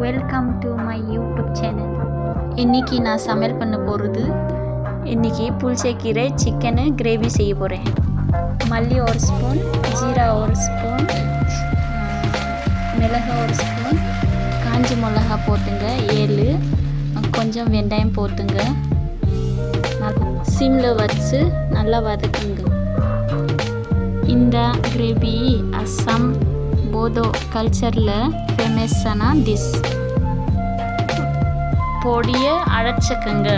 Welcome to my YouTube channel. இன்றைக்கி நான் சமையல் பண்ண போகிறது, இன்றைக்கி புளிச்சக்கீரை சிக்கனு கிரேவி செய்ய போகிறேன். மல்லி ஒரு ஸ்பூன், ஜீரா ஒரு ஸ்பூன், மிளகா ஒரு ஸ்பூன், காஞ்சி மிளகா போட்டுங்க 7, கொஞ்சம் வெங்காயம் போட்டுங்க. சிம்மில் வச்சு நல்லா வதக்குங்க. இந்த கிரேவி அஸ்ஸாம் போதோ கல்ச்சரில் ஃபேமஸான டிஷ். பொடியை அரைச்சிக்கங்க.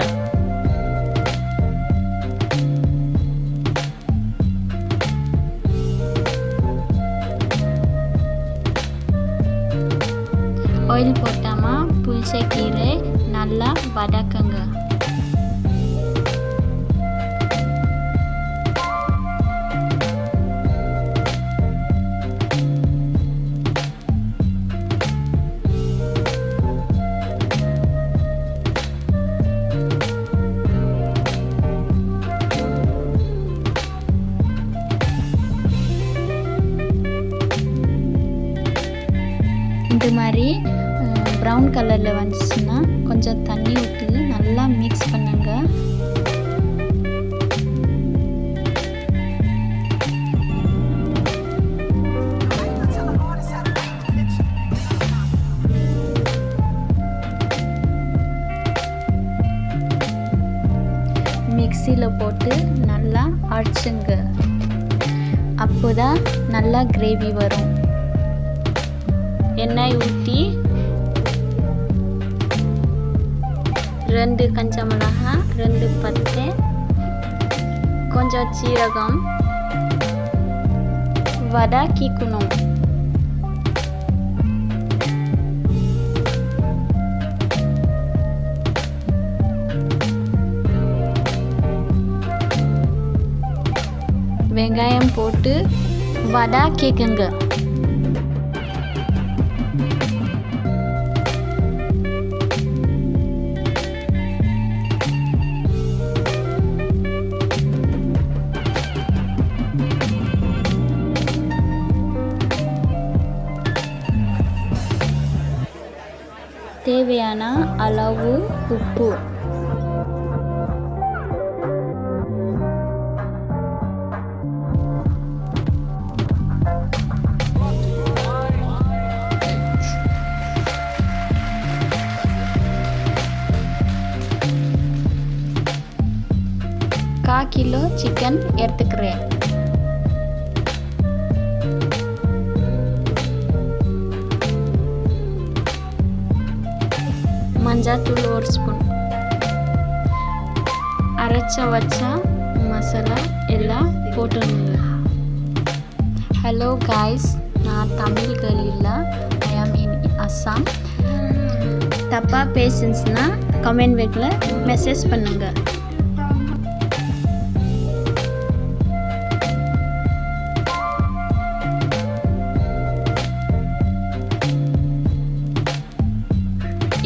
ஆயில் போட்டாமா புளிச்சக்கீரை நல்லா வதக்குங்க. இது மாதிரி ப்ரௌன் கலரில் வந்துச்சுன்னா கொஞ்சம் தண்ணி ஊற்றி நல்லா மிக்ஸ் பண்ணுங்க. மிக்சியில் போட்டு நல்லா அரைச்சுங்க. அப்போதான் நல்லா கிரேவி வரும். எண்ணெய் ஊற்றி 2 காஞ்ச மிளகாய், 2 பட்டை, கொஞ்சம் சீரகம் வதக்கிக்கணும். வெங்காயம் போட்டு வதக்கிக்கங்க. தேவையான அளவு உப்பு, கால் கிலோ சிக்கன் எடுத்துக்கிறேன். மஞ்சள் ஒரு ஸ்பூன், அரைச்ச வச்ச மசாலா எல்லாம் போட்டுருங்க. ஹலோ காய்ஸ், நான் தமிழ்கள் இல்லை, ஐ ஆம் இன் அஸ்ஸாம். தப்பாக பேசுச்சுன்னா கமெண்ட் பாக்ஸில் மெசேஜ் பண்ணுங்க.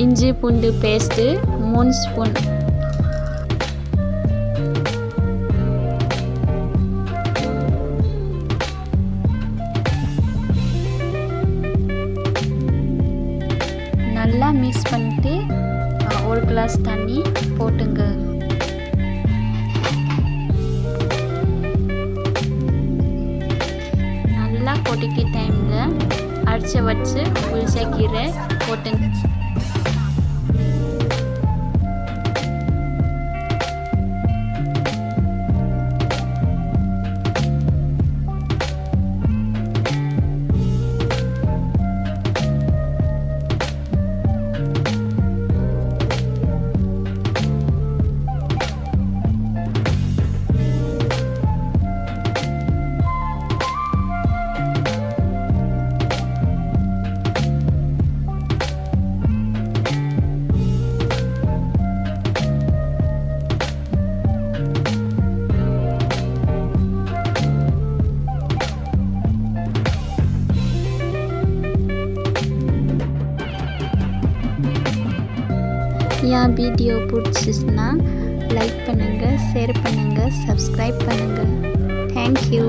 இஞ்சி பூண்டு பேஸ்ட்டு 3 ஸ்பூன், நல்லா மிக்ஸ் பண்ணிட்டு 1 கிளாஸ் தண்ணி போட்டுங்க. நல்லா கொதிக்க டைமில் அரைச்சி வச்சு புளிச்சக்கீரை போட்டுங்க. என் வீடியோ பிடிச்சிச்சுன்னா லைக் பண்ணுங்கள், ஷேர் பண்ணுங்கள், சப்ஸ்கிரைப் பண்ணுங்கள். தேங்க்யூ.